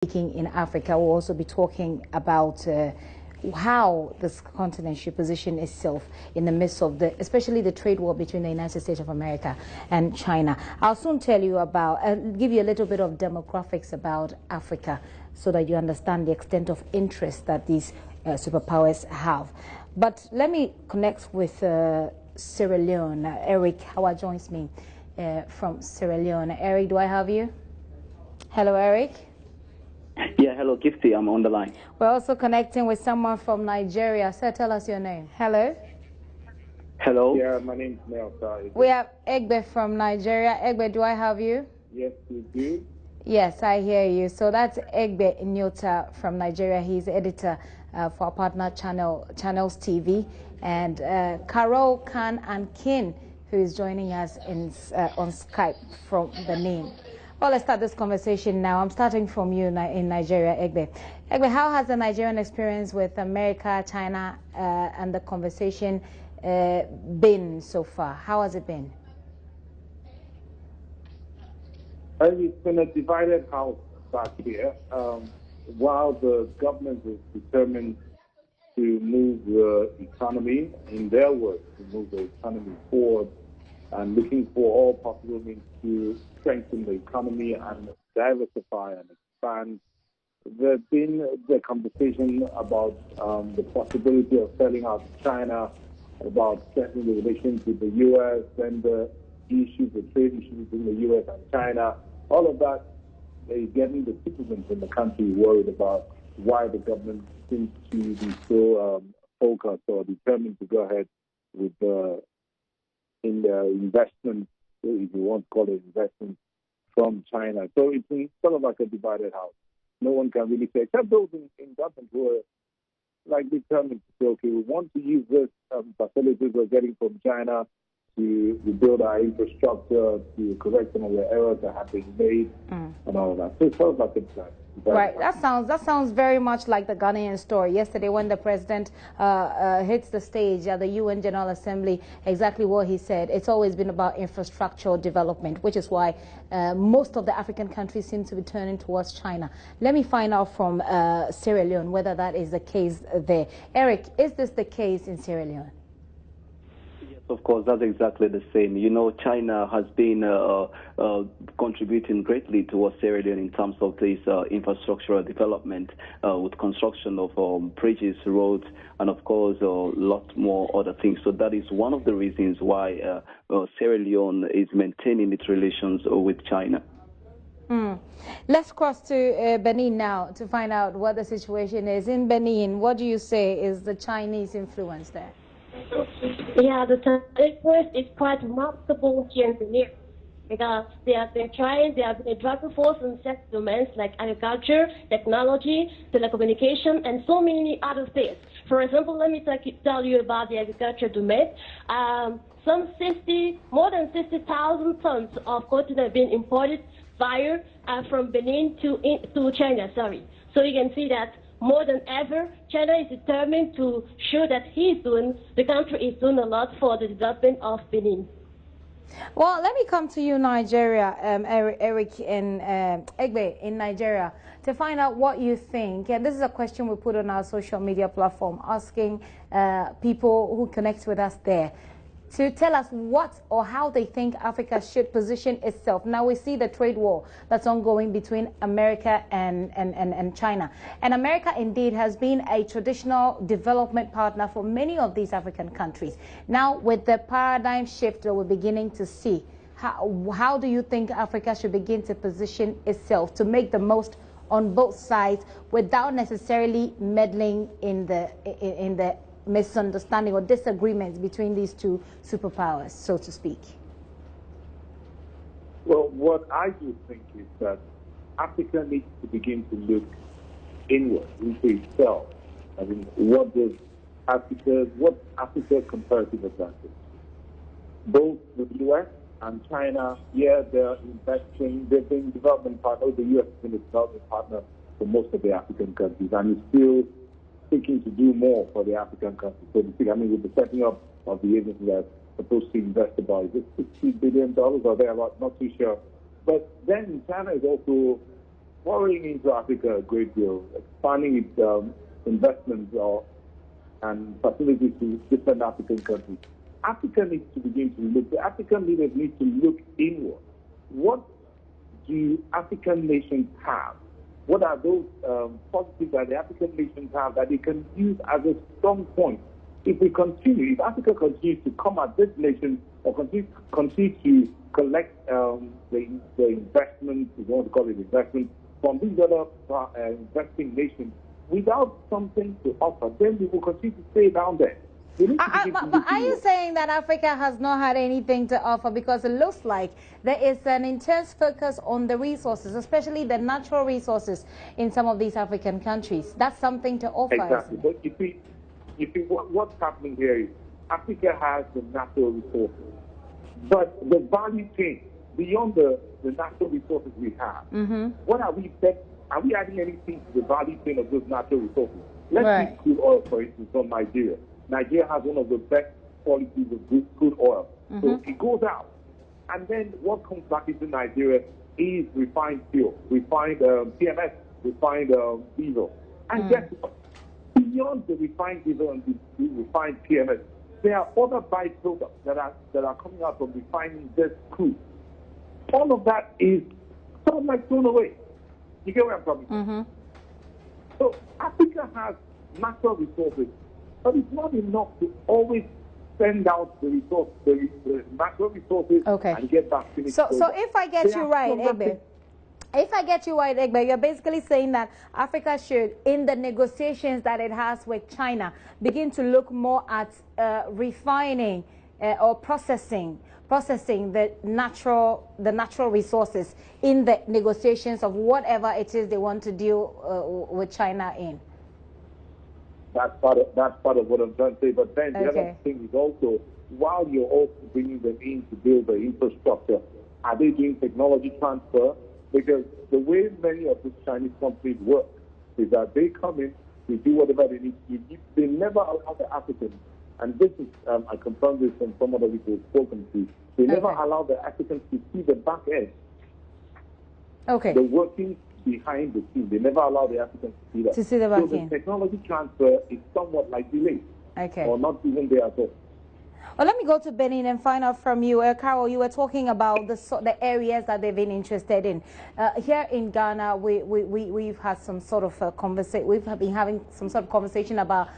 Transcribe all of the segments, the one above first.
speaking in Africa, we'll also be talking about how this continent should position itself in the midst of especially the trade war between the United States of America and China. I'll soon tell you about, give you a little bit of demographics about Africa so that you understand the extent of interest that these superpowers have. But let me connect with Sierra Leone. Eric Kawa joins me from Sierra Leone. Eric, do I have you? Hello, Eric. Yeah, hello, Gifty. I'm on the line. We're also connecting with someone from Nigeria. Sir, tell us your name. Hello. Hello. Yeah, my name's Nneota. We have Egbe from Nigeria. Egbe, do I have you? Yes, you do. Yes, I hear you. So that's Egbe Nneota from Nigeria. He's editor for our partner Channels TV. And Carole, Kannankin, who is joining us on Skype from Benin. Well, let's start this conversation now. I'm starting from you in Nigeria, Egbe. Egbe, how has the Nigerian experience with America, China, and the conversation been so far? How has it been? It's been a divided house back here. While the government is determined to move the economy, in their words, to move the economy forward, and looking for all possible means to strengthen the economy and diversify and expand. There's been the conversation about the possibility of selling out to China, about strengthening the relations with the U.S., and the issues, the trade issues between the U.S. and China. All of that is getting the citizens in the country worried about why the government seems to be so focused or determined to go ahead with the investment, if you want to call it investment, from China. So it's sort of like a divided house. No one can really say, except those in government who are like determined to say, okay, we want to use this facilities we're getting from China to build our infrastructure, to correct some of the errors that have been made, and all of that. So it's sort of like a plan. Right. That sounds very much like the Ghanaian story. Yesterday, when the president hits the stage at the UN General Assembly, exactly what he said. It's always been about infrastructural development, which is why most of the African countries seem to be turning towards China. Let me find out from Sierra Leone whether that is the case there. Eric, is this the case in Sierra Leone? Of course, that's exactly the same. You know, China has been contributing greatly towards Sierra Leone in terms of this infrastructural development with construction of bridges, roads, and of course a lot more other things. So that is one of the reasons why Sierra Leone is maintaining its relations with China. Let's cross to Benin now to find out what the situation is. In Benin, what do you say is the Chinese influence there? Yeah, the influence is quite remarkable here in Benin because they are a driving force in several domains like agriculture, technology, telecommunication, and so many other things. For example, let me tell you about the agriculture domain. More than 60,000 tons of cotton have been imported from Benin to China. So you can see that more than ever, China is determined to show that the country is doing a lot for the development of Benin. Well, let me come to you, Nigeria, Eric and Egbe in Nigeria, to find out what you think. And this is a question we put on our social media platform, asking people who connect with us there to tell us what or how they think Africa should position itself. Now we see the trade war that's ongoing between America and China. And America indeed has been a traditional development partner for many of these African countries. Now with the paradigm shift that we're beginning to see, how do you think Africa should begin to position itself to make the most on both sides without necessarily meddling in the misunderstanding or disagreements between these two superpowers, so to speak? Well, what I do think is that Africa needs to begin to look inward into itself. I mean, what Africa's comparative advantage? Both the U.S. and China, yeah, they're investing, they've been development partners. The U.S. has been a development partner for most of the African countries, and is still seeking to do more for the African countries. So to speak, I mean, with the setting up of the agency that's supposed to invest about, is it $60 billion or thereabout, not too sure. But then China is also pouring into Africa a great deal, expanding its investments and facilities to different African countries. Africa needs to begin to look, the African leaders need to look inward. What do African nations have? What are those positives that the African nations have that they can use as a strong point? If Africa continues to come at this nation or continue to collect the investment, if you want to call it investment, from these other investing nations without something to offer, then we will continue to stay down there. But are you saying that Africa has not had anything to offer? Because it looks like there is an intense focus on the resources, especially the natural resources in some of these African countries. That's something to offer. Exactly. But you see what's happening here is Africa has the natural resources, but the value chain beyond the natural resources we have. What are we adding anything to the value chain of those natural resources? Let's take crude oil, for instance, from Nigeria. Nigeria has one of the best qualities of crude oil. So it goes out. And then what comes back into Nigeria is refined fuel, refined PMS, refined diesel. And guess what? Beyond the refined diesel and the refined PMS, there are other byproducts that are coming out from refining this crude. All of that is sort of like thrown away. You get where I'm coming from? So Africa has natural resources, but it's not enough to always send out the natural resources and get back finished. So if I get you right, Egbe, you're basically saying that Africa should, in the negotiations that it has with China, begin to look more at refining or processing the natural resources in the negotiations of whatever it is they want to deal with China in. That's part of what I'm trying to say. But then the other thing is also, while you're also bringing them in to build the infrastructure, are they doing technology transfer? Because the way many of these Chinese companies work is that they come in, they do whatever they need to do. They never allow the Africans, and this is, I confirm this from some other people who've spoken to, they never allow the Africans to see the back end. The working behind the scene. They never allow the Africans to see that. To see the back end. So the technology transfer is somewhat like delayed. Or not even there at all. Well, let me go to Benin and find out from you. Carole, you were talking about the areas that they've been interested in. Here in Ghana, we've had some sort of conversation. We've been having some sort of conversation about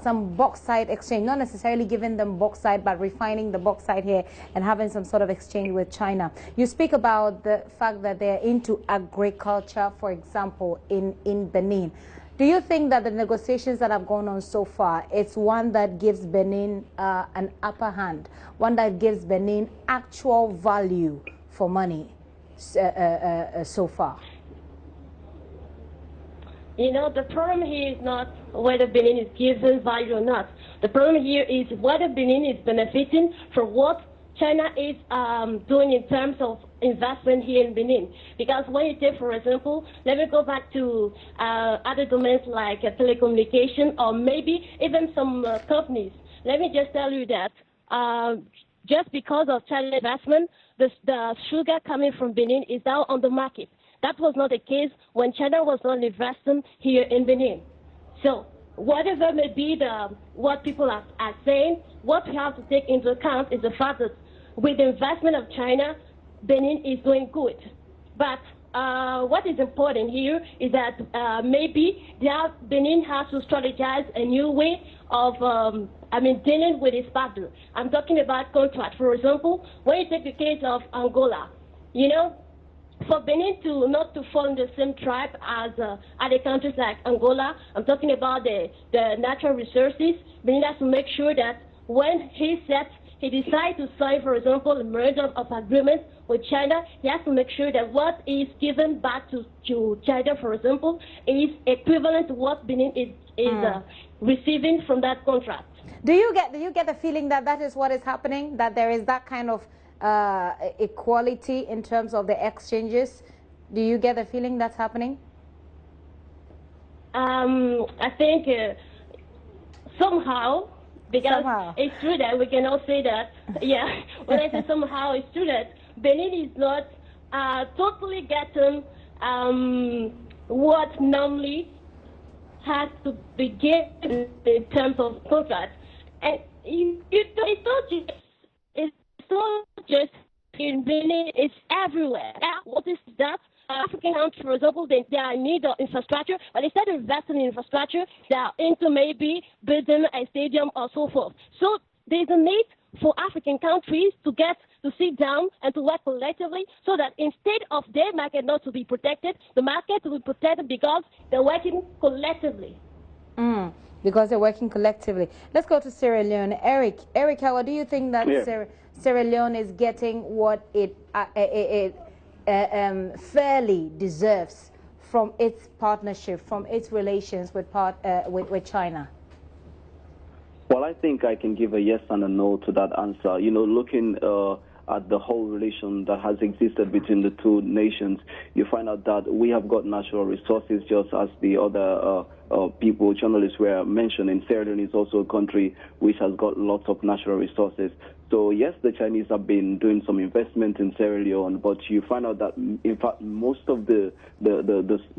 some bauxite exchange, not necessarily giving them bauxite, but refining the bauxite here and having some sort of exchange with China. You speak about the fact that they're into agriculture, for example, in Benin. Do you think that the negotiations that have gone on so far, it's one that gives Benin an upper hand, one that gives Benin actual value for money so far? You know, the problem here is not whether Benin is given value or not. The problem here is whether Benin is benefiting from what China is doing in terms of investment here in Benin. Because when you take, for example, let me go back to other domains like telecommunication or maybe even some companies. Let me just tell you that just because of China investment, the sugar coming from Benin is now on the market. That was not the case when China was not investing here in Benin. So whatever may be what people are saying, what we have to take into account is the fact that with the investment of China, Benin is doing good. But what is important here is that maybe Benin has to strategize a new way of dealing with its partner. I'm talking about contract. For example, when you take the case of Angola, you know, for Benin not to fall in the same tribe as other countries like Angola, I'm talking about the natural resources. Benin has to make sure that when he decides to sign, for example, a memorandum of agreement with China, he has to make sure that what is given back to China, for example, is equivalent to what Benin is receiving from that contract. Do you get the feeling that that is what is happening, that there is that kind of equality in terms of the exchanges? Do you get the feeling that's happening? I think somehow, because it's true that we cannot say that. When I say somehow, it's true that Benin is not totally getting what normally has to be given in terms of contracts. And it's not just in Benin, it's everywhere. What is that? African countries, for example, they are in need of infrastructure, but instead of investing in infrastructure, they are into maybe building a stadium or so forth. So there's a need for African countries to sit down and to work collectively so that instead of their market not to be protected, the market will be protected because they're working collectively. Because they're working collectively. Let's go to Sierra Leone. Eric, how do you think that Sierra Leone is getting what it fairly deserves from its partnership, from its relations with China? Well, I think I can give a yes and a no to that answer. You know, looking at the whole relation that has existed between the two nations, you find out that we have got natural resources, just as the other journalists were mentioning. Sierra Leone is also a country which has got lots of natural resources. So yes, the Chinese have been doing some investment in Sierra Leone, but you find out that in fact most of the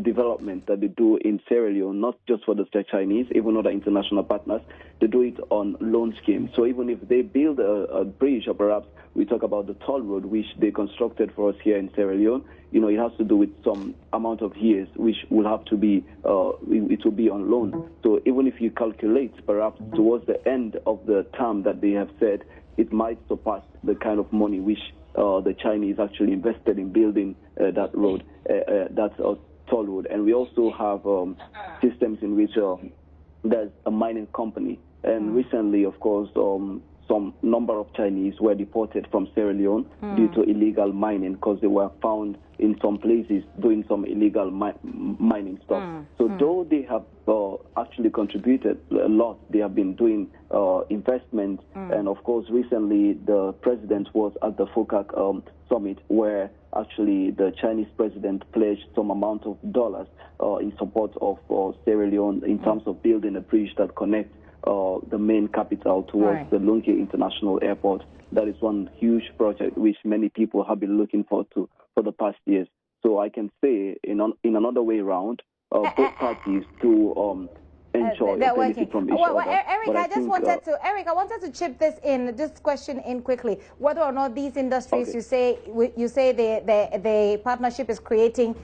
development that they do in Sierra Leone, not just for the Chinese, even other international partners, they do it on loan schemes. So even if they build a bridge, or perhaps we talk about the toll road which they constructed for us here in Sierra Leone, you know, it has to do with some amount of years, which will have to be, it will be on loan. So even if you calculate, perhaps towards the end of the term that they have said, it might surpass the kind of money which the Chinese actually invested in building that road, that toll road. And we also have systems in which there's a mining company. And recently, of course, some number of Chinese were deported from Sierra Leone due to illegal mining, because they were found in some places doing some illegal mining stuff. So though they have actually contributed a lot, they have been doing investment. And of course, recently the president was at the FOCAC summit, where actually the Chinese president pledged some amount of dollars in support of Sierra Leone in terms of building a bridge that connects the main capital towards the Lunke International Airport. That is one huge project which many people have been looking forward to for the past years. So I can say, in another way around, both parties to enjoy benefit from each other. Eric, I wanted to chip this question in quickly. Whether or not these industries, you say the partnership is creating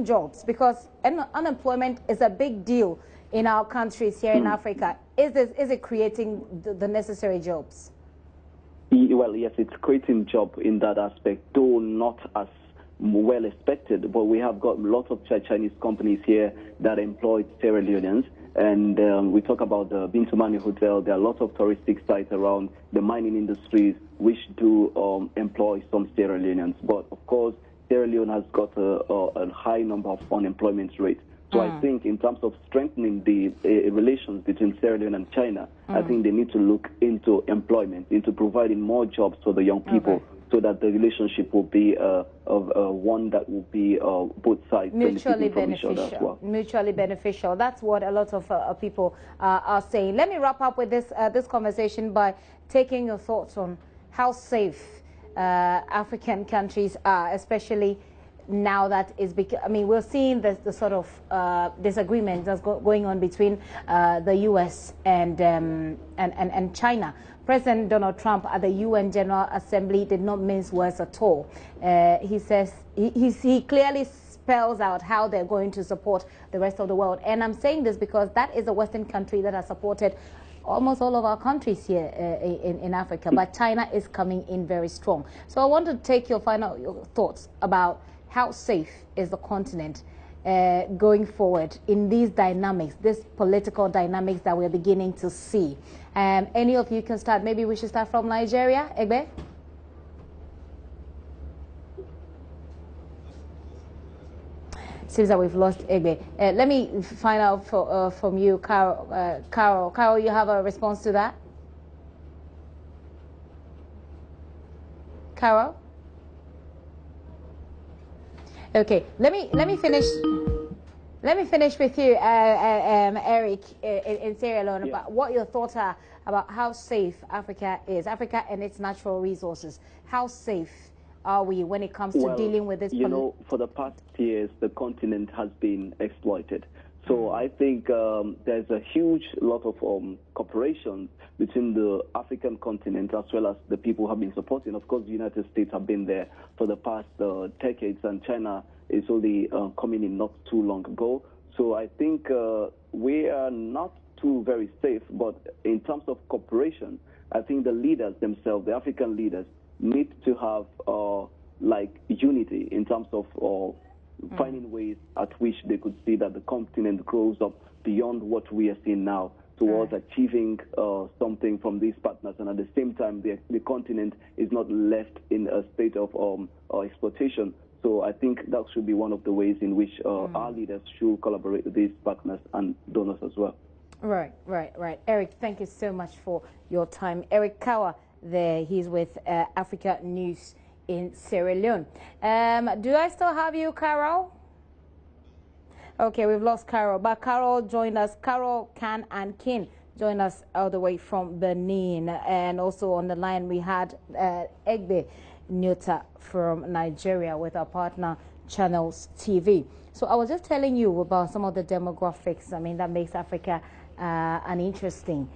jobs, because unemployment is a big deal in our countries here in Africa. Is it creating the necessary jobs? Well, yes, it's creating jobs in that aspect, though not as well expected. But we have got lots of Chinese companies here that employ Sierra Leoneans. And we talk about the Bintumani Hotel. There are lots of touristic sites around the mining industries which do employ some Sierra Leoneans. But of course, Sierra Leone has got a high number of unemployment rates. So I think in terms of strengthening the relations between Sierra Leone and China, I think they need to look into employment, into providing more jobs for the young people, so that the relationship will be one that will be both sides mutually benefiting from each other as well. Mutually beneficial. That's what a lot of people are saying. Let me wrap up with this conversation by taking your thoughts on how safe African countries are, especially now that is we're seeing the sort of disagreement that's going on between the U.S. and China. President Donald Trump at the UN General Assembly did not mince words at all. He says he clearly spells out how they're going to support the rest of the world. And I'm saying this because that is a Western country that has supported almost all of our countries here in Africa. But China is coming in very strong. So I want to take your thoughts about how safe is the continent going forward in these dynamics, this political dynamics that we're beginning to see. Any of you can start. Maybe we should start from Nigeria. Egbe? Seems that we've lost Egbe. Let me find out from you, Carole. Carole, you have a response to that? Carole? Okay, let me finish. Let me finish with you, Eric, in Sierra Leone, about what your thoughts are about how safe Africa is, Africa and its natural resources. How safe are we when it comes to dealing with this? You know, for the past years, the continent has been exploited. So I think there's a huge lot of cooperation between the African continent as well as the people who have been supporting. Of course, the United States have been there for the past decades, and China is only coming in not too long ago. So I think we are not too very safe, but in terms of cooperation, I think the leaders themselves, the African leaders, need to have like unity in terms of finding ways at which they could see that the continent grows up beyond what we are seeing now towards achieving something from these partners, and at the same time the continent is not left in a state of exploitation. So I think that should be one of the ways in which our leaders should collaborate with these partners and donors as well. Right. Eric, thank you so much for your time. Eric Kawa there, he's with Africa News in Sierra Leone. Do I still have you, Carole? Okay, we've lost Carole, but Carole joined us. Carole Kannankin joined us all the way from Benin, and also on the line we had Egbe Nneota from Nigeria with our partner Channels TV. So I was just telling you about some of the demographics. I mean, that makes Africa an interesting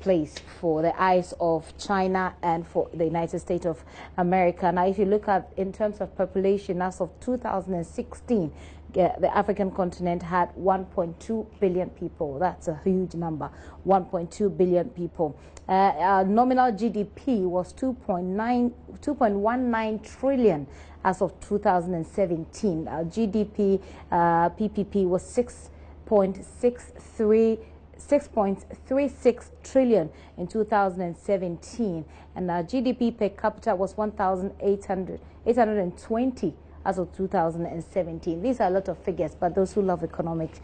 place for the eyes of China and for the United States of America. Now, if you look at in terms of population, as of 2016, the African continent had 1.2 billion people. That's a huge number, 1.2 billion people. Nominal GDP was 2.19 trillion as of 2017. GDP PPP was 6.36 trillion in 2017, and our GDP per capita was 1,820 as of 2017. These are a lot of figures, but those who love economics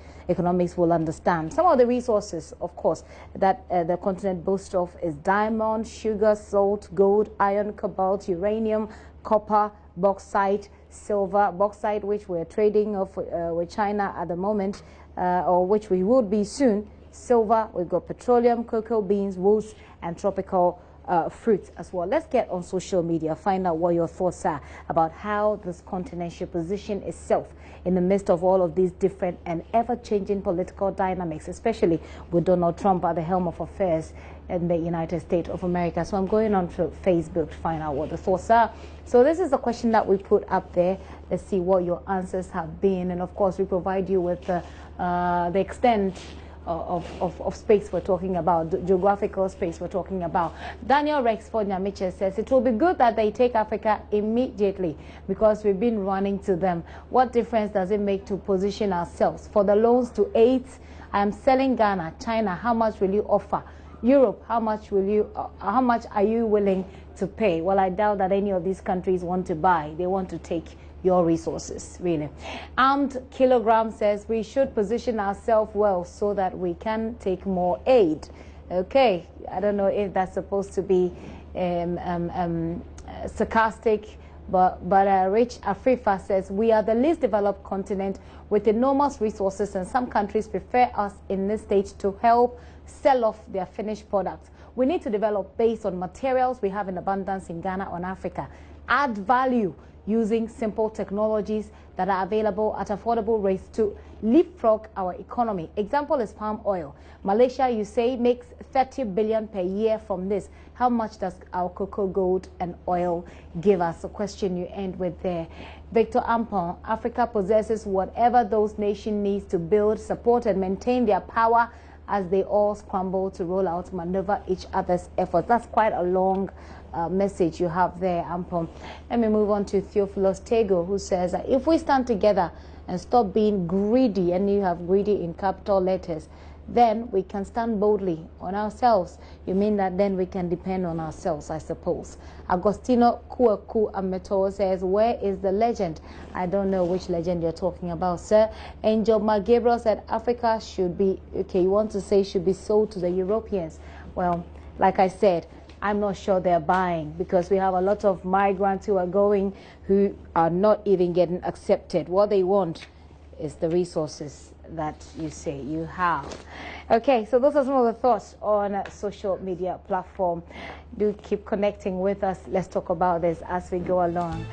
will understand. Some of the resources, of course, that the continent boasts of is diamond, sugar, salt, gold, iron, cobalt, uranium, copper, bauxite, silver. Bauxite, which we're trading off with China at the moment, or which we would be soon. Silver, we've got petroleum, cocoa beans, woods, and tropical fruits as well. Let's get on social media, find out what your thoughts are about how this continent should position itself in the midst of all of these different and ever-changing political dynamics, especially with Donald Trump at the helm of affairs in the United States of America. So I'm going on to Facebook to find out what the thoughts are. So this is the question that we put up there. Let's see what your answers have been, and of course we provide you with the extent of space we're talking about, the geographical space we're talking about. Daniel Rex Michel says it will be good that they take Africa immediately because we've been running to them. What difference does it make to position ourselves? For the loans to aid, I am selling Ghana. China, how much will you offer? Europe, how much are you willing to pay? Well, I doubt that any of these countries want to buy. They want to take your resources, really. Armed Kilogram says we should position ourselves well so that we can take more aid. Okay, I don't know if that's supposed to be sarcastic, but Rich Afrifa says we are the least developed continent with enormous resources, and some countries prefer us in this stage to help sell off their finished products. We need to develop based on materials we have in abundance in Ghana or Africa. Add value using simple technologies that are available at affordable rates to leapfrog our economy. Example is palm oil. Malaysia, you say, makes 30 billion per year from this. How much does our cocoa, gold, and oil give us? A question you end with there. Victor Ampon, Africa possesses whatever those nations need to build, support, and maintain their power as they all scramble to roll out, maneuver each other's efforts. That's quite a long message you have there, Ampon. Let me move on to Theophilus Tego, who says that if we stand together and stop being greedy, and you have greedy in capital letters, then we can stand boldly on ourselves. You mean that then we can depend on ourselves, I suppose. Agostino Kuaku Ameto says, where is the legend? I don't know which legend you're talking about, sir. Angel Gabriel said, Africa should be, okay, you want to say should be sold to the Europeans. Well, like I said, I'm not sure they're buying, because we have a lot of migrants who are going who are not even getting accepted. What they want is the resources that you say you have. Okay, so those are some of the thoughts on a social media platform. Do keep connecting with us. Let's talk about this as we go along.